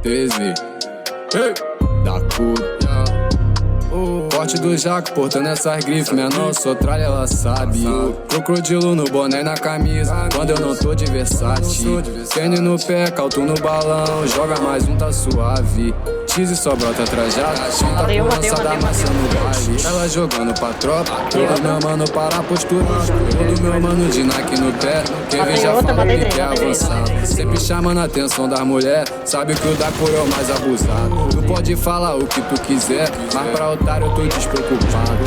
13 da cor. Corte do jaco, portando essas grifes. Menor, sou tralha, ela sabe. Crocodilo no boné e na camisa, quando eu não tô de Versace. Tênis no pé, calto no balão. Joga mais um, tá suave. Cheese só brota trajado. Tá com lança da maçã no baile. Ela jogando pra tropa. Todo meu mano para a postura. Todo meu mano de Nike no pé. Quem vê já fala que quer avançar. Sempre chamando a atenção das mulheres. Sabe que o da cor é o mais abusado. Tu pode falar o que tu quiser, mas pra otário eu tô despreocupado.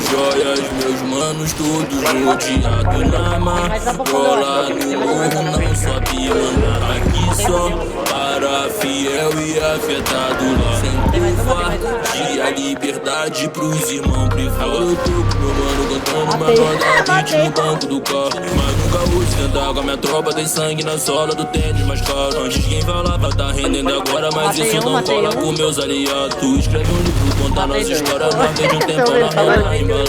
Joias, meus manos, todos rodeados na marola. No morro não sobe, mano. Aqui só para fiel e afetado lá. Sem covardia, liberdade pros irmãos privados. Eu tô com meu mano cantando uma roda hit no banco do carro. Mas nunca vou sentar com a minha tropa. Tem sangue na sola do tênis mais caro. Antes quem falava tá rendendo agora, mas isso não cola com meus aliados. Tu escreve um livro, conta nossa história. Nós vem de um tempão na roda embalado.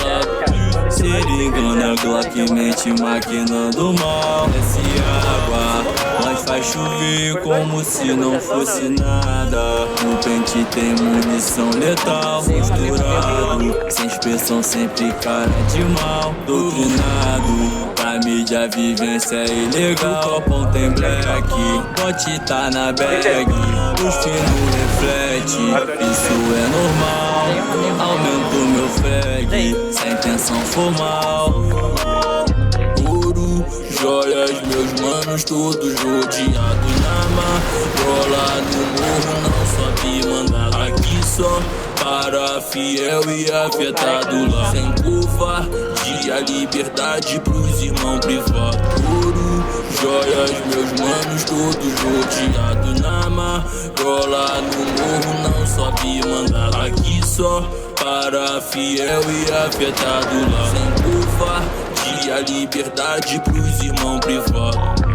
Se ligando, Glock mente maquinando mal. Desce água, nós faz chover como se não fosse nada. No pente tem munição letal, misturado. Sem expressão, sempre cara de mal. Doutrinado, pra mídia vivência é ilegal. Copão tem black, bote tá na bag. O fino reflete, isso é normal. Aumento meu frag, sem intenção formal. Ouro, joias, meus manos, todos rodeados na marola. No morro não sobe, manda aqui só para fiel e afetado lá. Sem covardia, liberdade pros irmãos privados. Ouro, joias, meus manos, todos rodeados na marola. No morro não sobe, manda aqui só para fiel e afetado lá. Sem covardia, liberdade pros irmãos privados.